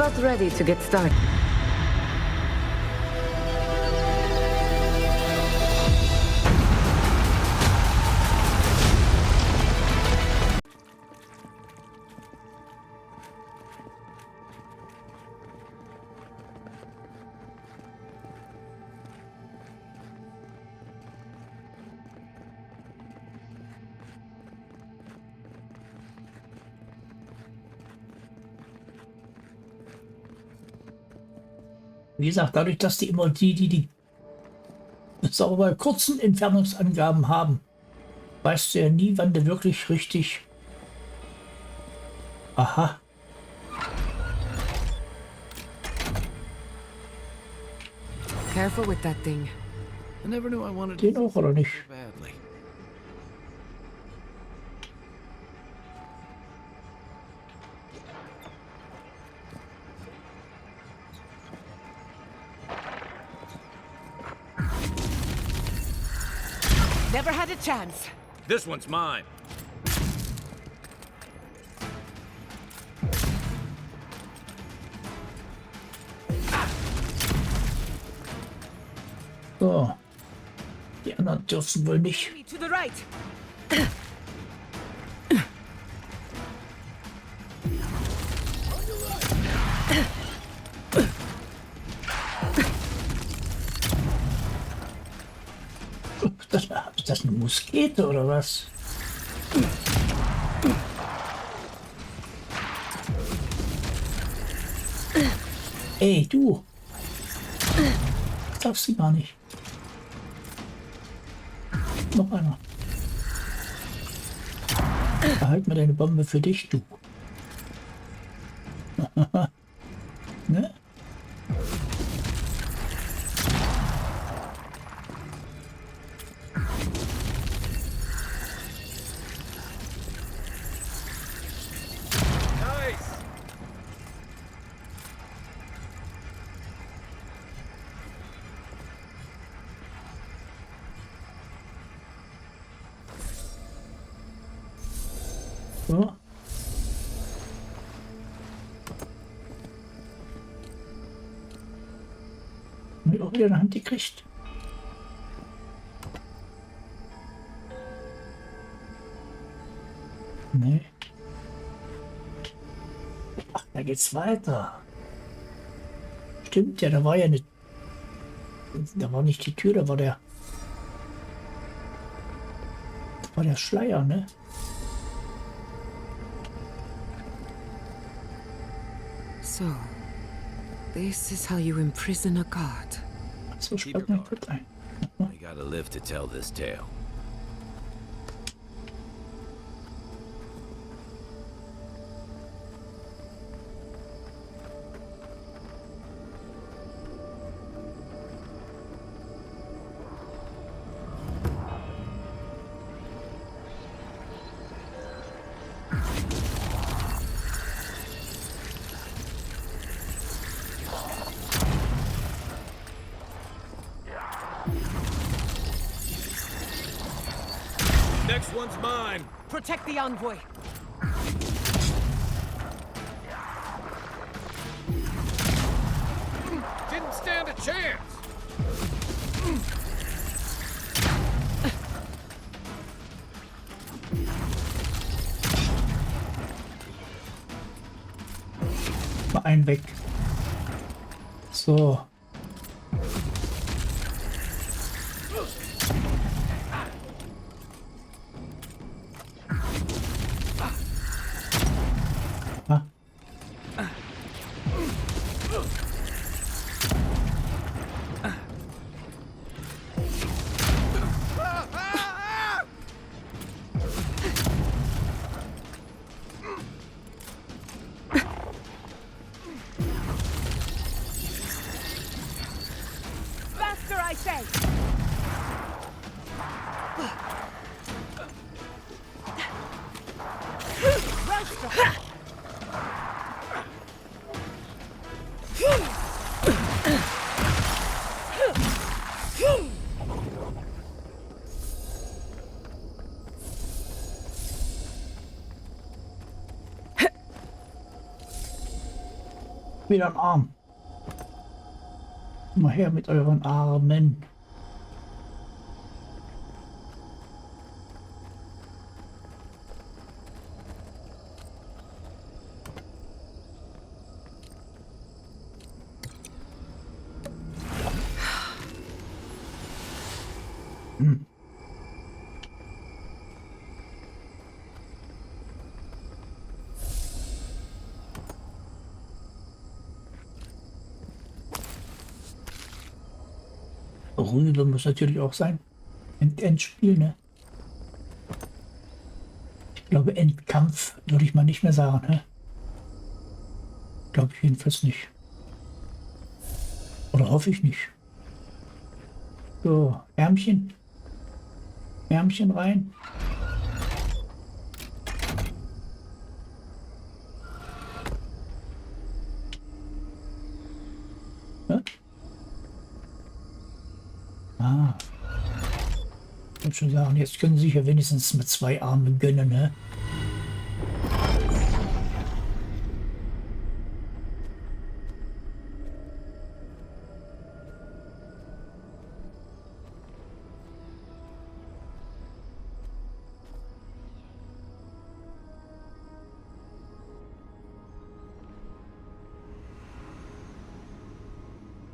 About ready to get started. Wie gesagt, dadurch, dass die immer die sagen wir mal, kurzen Entfernungsangaben haben, weißt du ja nie, wann du wirklich richtig... Aha. Careful with that thing. I never knew I wanted Den auch, oder nicht? so badly. Never had a chance. This one's mine. So. Die anderen dürfen wohl nicht. To the right. Ist das eine Muskete oder was? Ey, du! Das darfst du gar nicht. Noch einer. Behalt mal deine Bombe für dich, du. Ne? So. Und auch wieder eine Hand gekriegt. Nee. Ach, da geht's weiter. Stimmt ja, da war ja eine. Da war nicht die Tür, da war der. Da war der Schleier, ne? So, this is how you imprison a god. So spart man gut ein. We gotta live to tell this tale. Next one's mine. Protect the envoy. Didn't stand a chance. Mal einen weg. So. Ah. Faster, I say. Well struck. Wieder ein Arm. Mal her mit euren Armen. Rübe muss natürlich auch sein. Endspiel, ne? Ich glaube, Endkampf würde ich mal nicht mehr sagen, ne? Glaube ich jedenfalls nicht. Oder hoffe ich nicht. So, Ärmchen. Ärmchen rein. Ja? Ah. Ich würde schon sagen, jetzt können Sie sich ja wenigstens mit 2 Armen gönnen, ne?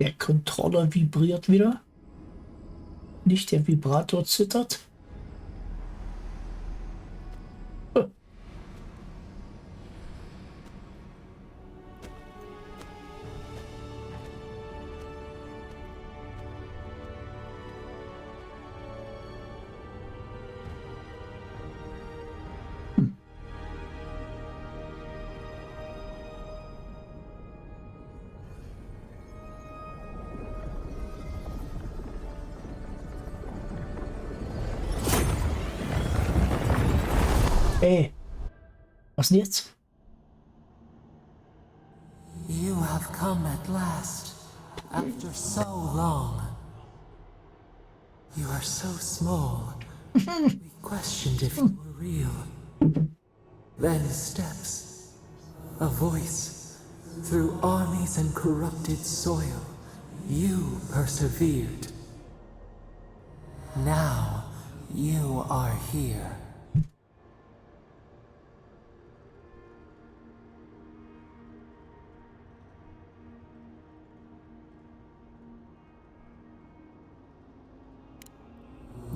Der Controller vibriert wieder. Nicht der Vibrator zittert. Ey, was denn jetzt? You have come at last, after so long. You are so small. We questioned if you were real. Then steps, a voice, through armies and corrupted soil. You persevered. Now you are here.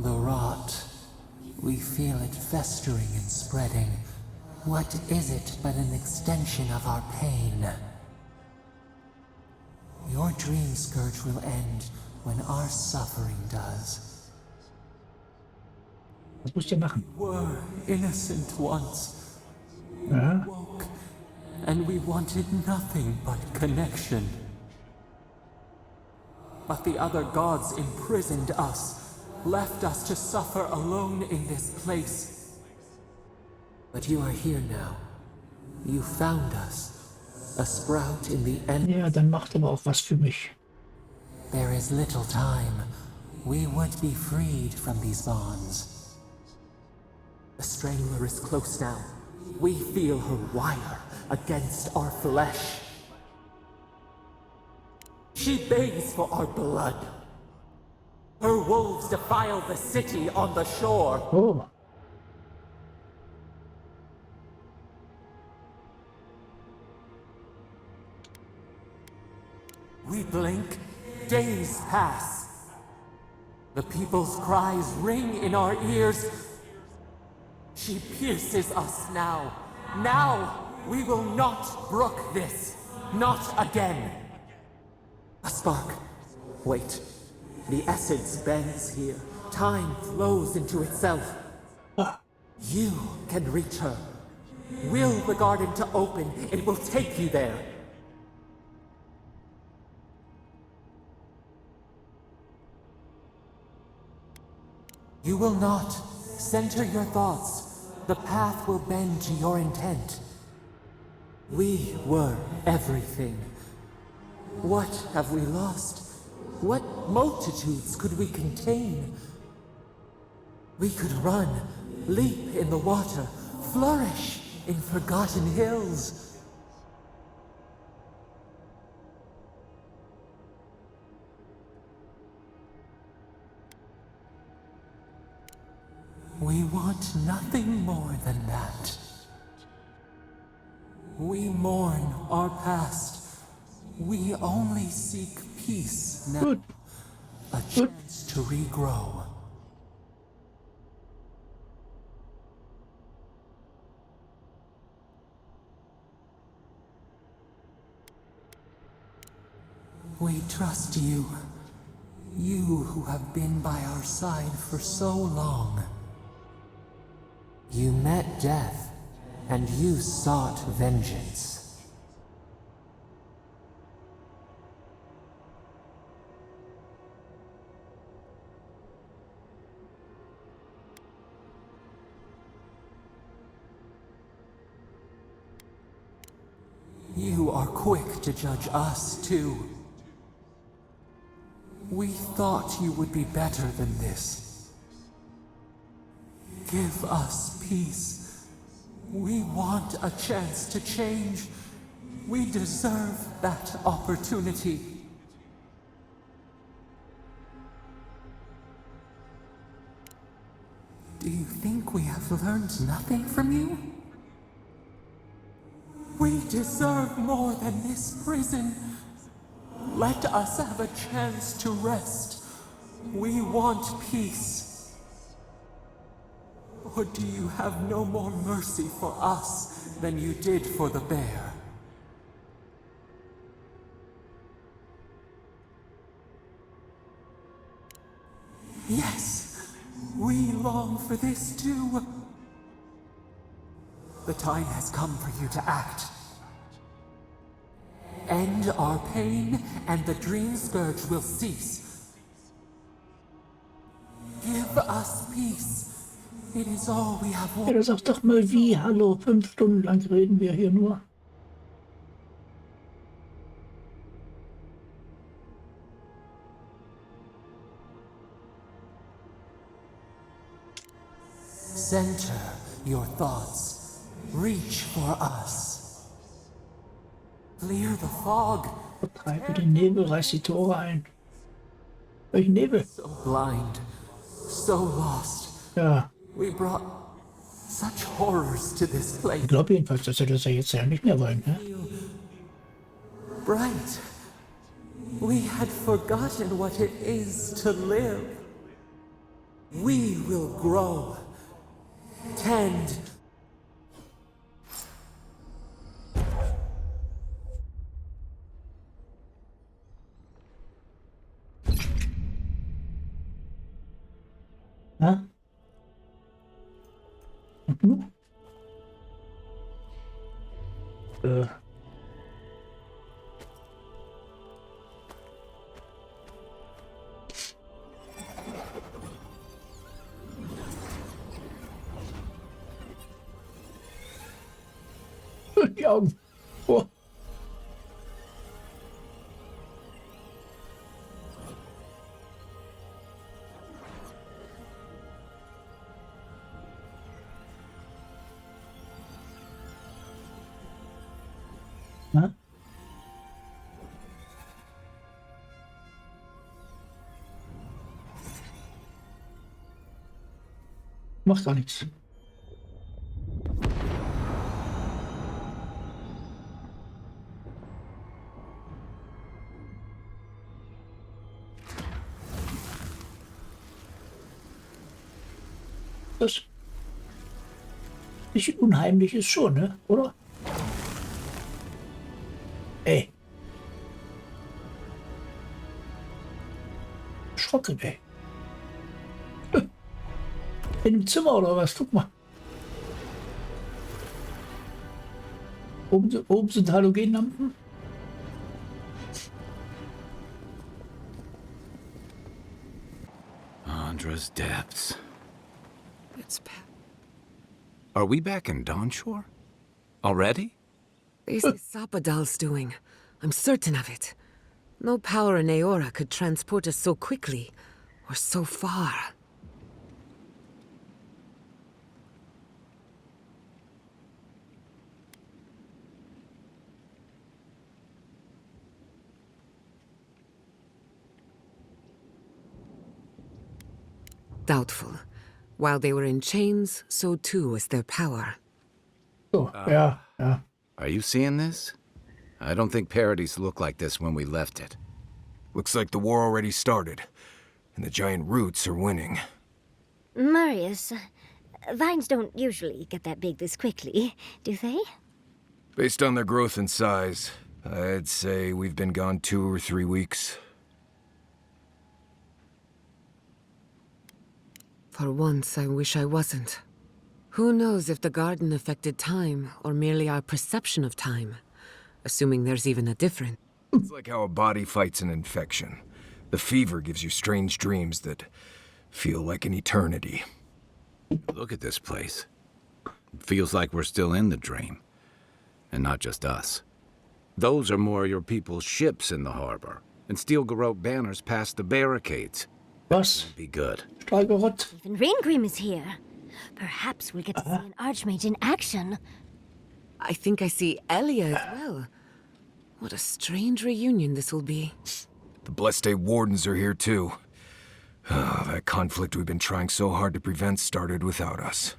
The rot. We feel it festering and spreading. What is it but an extension of our pain? Your dream scourge will end when our suffering does. Was musst ihr machen? We were innocent once. Ja? Woke, and we wanted nothing but connection. But the other gods imprisoned us. Left us to suffer alone in this place. But you are here now. You found us. A sprout in the end. Ja, dann macht aber auch was für mich. There is little time. We would be freed from these bonds. The strangler is close now. We feel her wire against our flesh. She begs for our blood. Her wolves defile the city on the shore. Oh. We blink, days pass. The people's cries ring in our ears. She pierces us now. Now we will not brook this. Not again. A spark. Wait. The essence bends here. Time flows into itself. You can reach her. Will the garden to open, it will take you there. You will not. Center your thoughts. The path will bend to your intent. We were everything. What have we lost? What multitudes could we contain? We could run, leap in the water, flourish in forgotten hills. We want nothing more than that. We mourn our past. We only seek peace now. Gut. A chance to regrow. We trust you. You who have been by our side for so long. You met death, and you sought vengeance. You are quick to judge us, too. We thought you would be better than this. Give us peace. We want a chance to change. We deserve that opportunity. Do you think we have learned nothing from you? We deserve more than this prison. Let us have a chance to rest. We want peace. Or do you have no more mercy for us than you did for the bear? Yes, we long for this too. The time has come for you to act. End our pain, and the dream scourge will cease. Give us peace. It is all we have Ja, wanted. das sag doch mal wie. Hallo, 5 Stunden lang reden wir hier nur. Center your thoughts. Reach for us. Clear the fog. Vertreibe den Nebel, reiß die Tore ein. Welchen Nebel? So blind, so lost. Ja, We brought such horrors to this place. ich glaube jedenfalls, dass wir das ja jetzt ja nicht mehr wollen. Ne? Bright. We had forgotten what it is to live. We will grow. Tend. Ja? Und nu? Die Augen. Oh. Na? Macht gar nichts. Das bisschen unheimlich ist schon, ne? Oder? Ey. Erschrocken, ey. In dem Zimmer oder was? Guck mal. Oben sind Halogenlampen. Andra's depths. It's Are we back in Dawnshore? Already? This is Sapadal's doing. I'm certain of it. No power in Aora could transport us so quickly, or so far. Doubtful. While they were in chains, so too was their power. So, ja, ja. Are you seeing this? I don't think Paradise looked like this when we left it. Looks like the war already started, and the giant roots are winning. Marius, vines don't usually get that big this quickly, do they? Based on their growth and size, I'd say we've been gone 2 or 3 weeks. For once, I wish I wasn't. Who knows if the garden affected time, or merely our perception of time? Assuming there's even a difference. It's like how a body fights an infection. The fever gives you strange dreams that feel like an eternity. Look at this place. It feels like we're still in the dream. And not just us. Those are more your people's ships in the harbor. And steel garrote banners past the barricades. Was? Be good. Steigerot. Even Ringrim is here. Perhaps we'll get to see an archmage in action. I think I see Elia as well. What a strange reunion this will be. The Blessed Wardens are here too. That conflict we've been trying so hard to prevent started without us.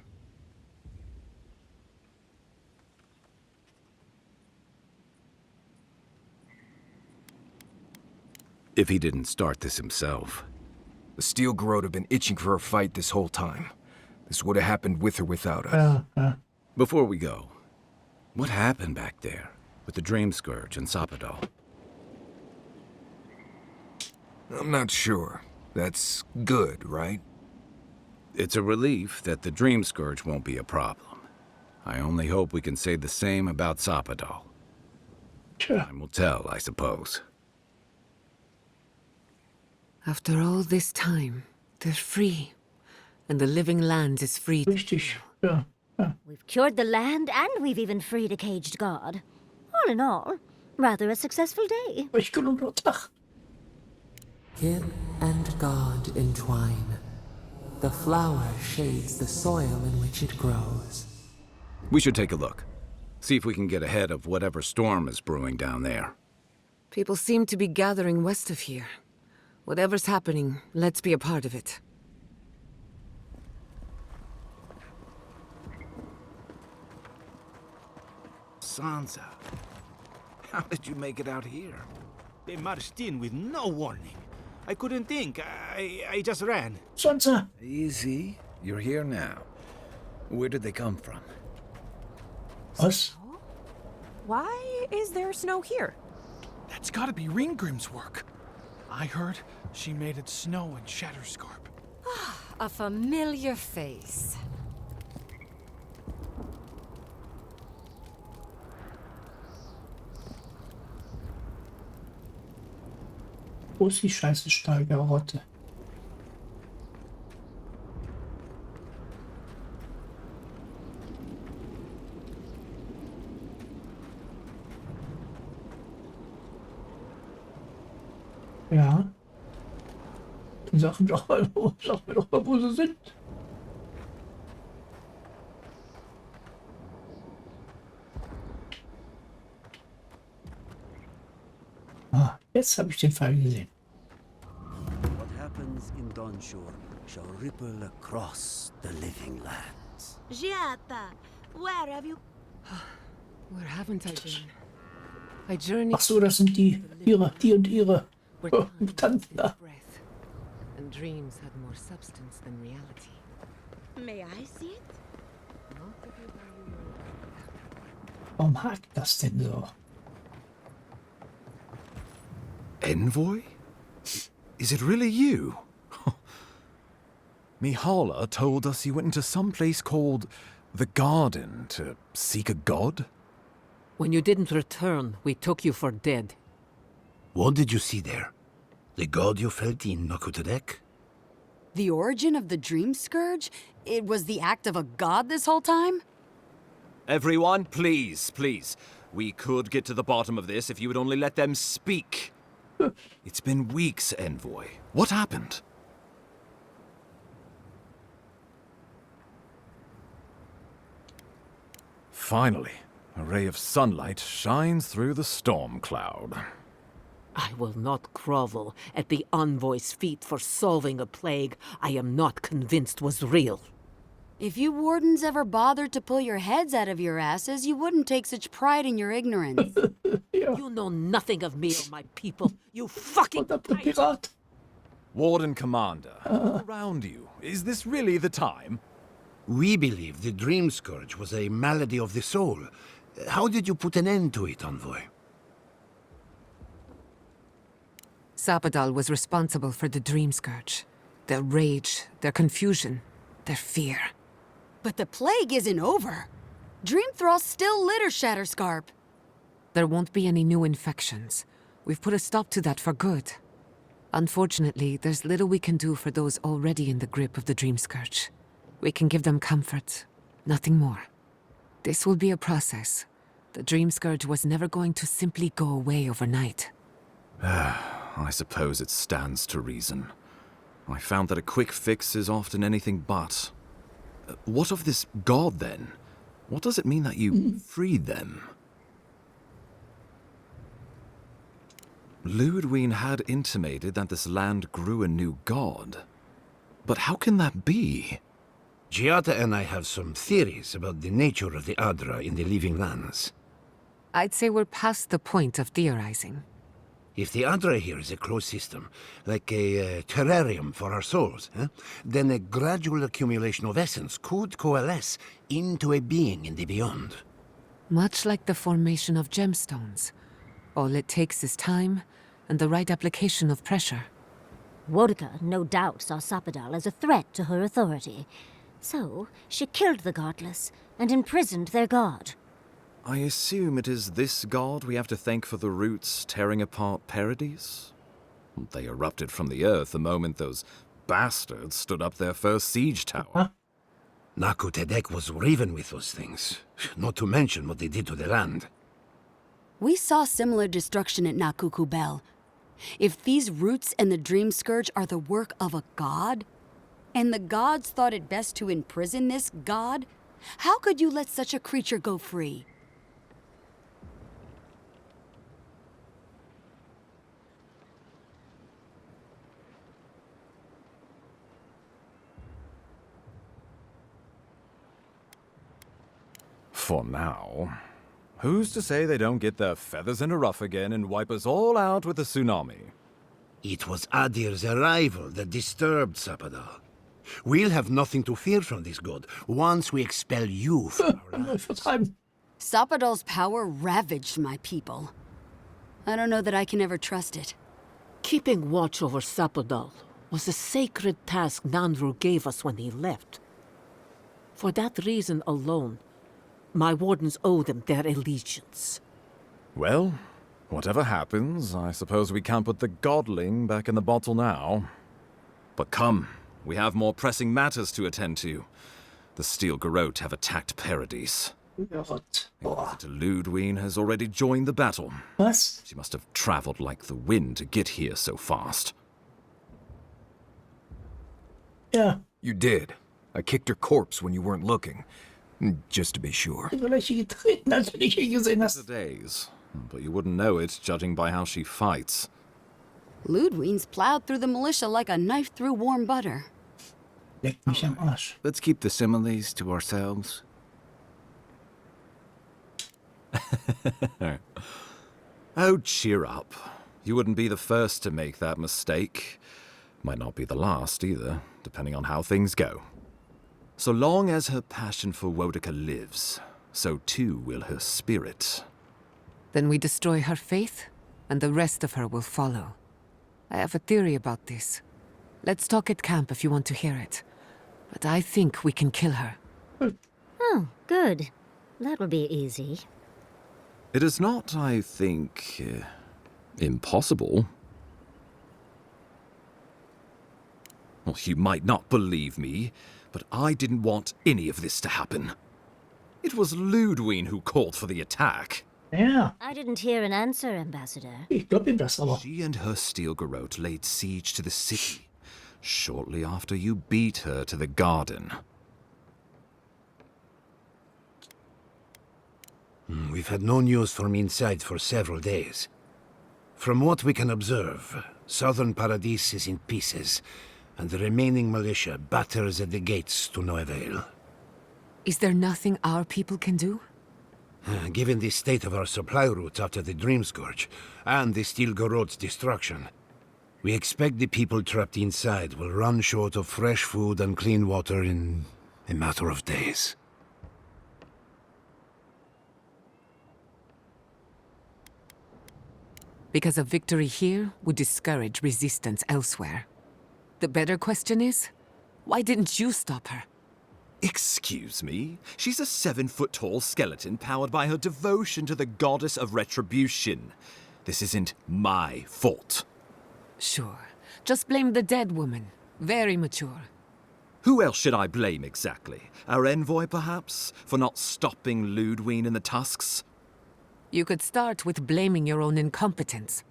If he didn't start this himself. The steel garrote have been itching for a fight this whole time. This would have happened with or without us. Ja, ja. Before we go, what happened back there with the Dream Scourge and Sapadal? I'm not sure. That's good, right? It's a relief that the Dream Scourge won't be a problem. I only hope we can say the same about Sapadal. Tja, Time will tell, I suppose. After all this time, they're free. And the living land is free. richtig. Ja, ja. We've cured the land, and we've even freed a caged god. All in all, rather a successful day. Welch gelungener Tag. Kin and God entwine. The flower shades the soil in which it grows. We should take a look. See if we can get ahead of whatever storm is brewing down there. People seem to be gathering west of here. Whatever's happening, let's be a part of it. Sansa, how did you make it out here? They marched in with no warning. I couldn't think. I just ran. Sansa. Easy. You're here now. Where did they come from? Was? Why is there snow here? That's gotta be Ringgrim's work. I heard she made it snow in Shatterscarp. A familiar face. Wo ist die scheiße Steigerrotte? Ja. Sag mir doch mal, wo sie sind. Ah, jetzt habe ich den Fall gesehen. What happens in Donshore shall ripple across the living lands. Giata, where have you... Where haven't I been? I journeyed Ach so, das sind die und ihre where time Mutanten da. takes breath, and dreams had more substance than reality. May I see it? Warum hakt das denn so? Envoy? Is it really you? Mihala told us you went into some place called the Garden to seek a god? When you didn't return, we took you for dead. What did you see there? The god you felt in Nokutadek? The origin of the Dream Scourge? It was the act of a god this whole time? Everyone, please, please. We could get to the bottom of this if you would only let them speak. It's been weeks, Envoy. What happened? Finally, a ray of sunlight shines through the storm cloud. I will not grovel at the envoy's feet for solving a plague I am not convinced was real. If you wardens ever bothered to pull your heads out of your asses, you wouldn't take such pride in your ignorance. You know nothing of me or my people, you fucking pirate! Warden Commander, around you. Is this really the time? We believe the dream scourge was a malady of the soul. How did you put an end to it, Envoy? Sapadal was responsible for the dream scourge. Their rage, their confusion, their fear. But the plague isn't over. Dream thralls still litter Shatterscarp. There won't be any new infections. We've put a stop to that for good. Unfortunately, there's little we can do for those already in the grip of the dream scourge. We can give them comfort, nothing more. This will be a process. The dream scourge was never going to simply go away overnight. I suppose it stands to reason. I found that a quick fix is often anything but. What of this god, then? What does it mean that you freed them? Ludwig had intimated that this land grew a new god. But how can that be? Giada and I have some theories about the nature of the Adra in the living lands. I'd say we're past the point of theorizing. If the Adra here is a closed system, like a terrarium for our souls, then a gradual accumulation of essence could coalesce into a being in the beyond. Much like the formation of gemstones. All it takes is time and the right application of pressure. Wodka no doubt saw Sapadal as a threat to her authority. So, she killed the godless and imprisoned their god. I assume it is this god we have to thank for the roots tearing apart Paradise? They erupted from the earth the moment those bastards stood up their first siege tower. Nakutedek was riven with those things, not to mention what they did to the land. We saw similar destruction at Nakukubel. If these roots and the Dream Scourge are the work of a god, and the gods thought it best to imprison this god, how could you let such a creature go free? For now. Who's to say they don't get their feathers in a ruff again and wipe us all out with a tsunami? It was Adir's arrival that disturbed Sapadal. We'll have nothing to fear from this god once we expel you from our lands. Sapadal's power ravaged my people. I don't know that I can ever trust it. Keeping watch over Sapadal was a sacred task Nandru gave us when he left. For that reason alone, my wardens owe them their allegiance. Well, whatever happens, I suppose we can't put the godling back in the bottle now. But come, we have more pressing matters to attend to. The Steel Garrote have attacked Paradise. Ludwig has already joined the battle. Was? She must have traveled like the wind to get here so fast. Yeah. You did. I kicked her corpse when you weren't looking. Just to be sure. The days, but you wouldn't know it judging by how she fights. Ludwig's plowed through the militia like a knife through warm butter. Let's keep the similes to ourselves. Oh, cheer up. You wouldn't be the first to make that mistake. Might not be the last either, depending on how things go. So long as her passion for Wodka lives, so too will her spirit. Then we destroy her faith, and the rest of her will follow. I have a theory about this. Let's talk at camp if you want to hear it. But I think we can kill her. Oh, good. That will be easy. It is not, I think, impossible. Well, you might not believe me, but I didn't want any of this to happen. It was Ludwig who called for the attack. Yeah. I didn't hear an answer, Ambassador. She and her Steel Garrote laid siege to the city, shortly after you beat her to the garden. We've had no news from inside for several days. From what we can observe, southern Paradis is in pieces, and the remaining militia batters at the gates to no avail. Is there nothing our people can do? Given the state of our supply route after the Dream Scourge, and the Stilgorod's destruction, we expect the people trapped inside will run short of fresh food and clean water in a matter of days. Because a victory here would discourage resistance elsewhere. The better question is, why didn't you stop her? Excuse me? She's a 7-foot-tall skeleton powered by her devotion to the goddess of retribution. This isn't my fault. Sure. Just blame the dead woman. Very mature. Who else should I blame exactly? Our envoy, perhaps? For not stopping Ludwig in the tusks? You could start with blaming your own incompetence.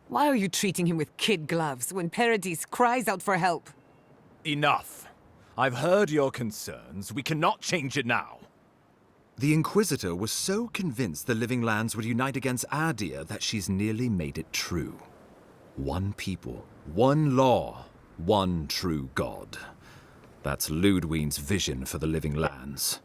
Why are you treating him with kid gloves when Paradis cries out for help? Enough. I've heard your concerns. We cannot change it now. The Inquisitor was so convinced the Living Lands would unite against Adia that she's nearly made it true. One people, one law, one true God. That's Ludwig's vision for the Living Lands.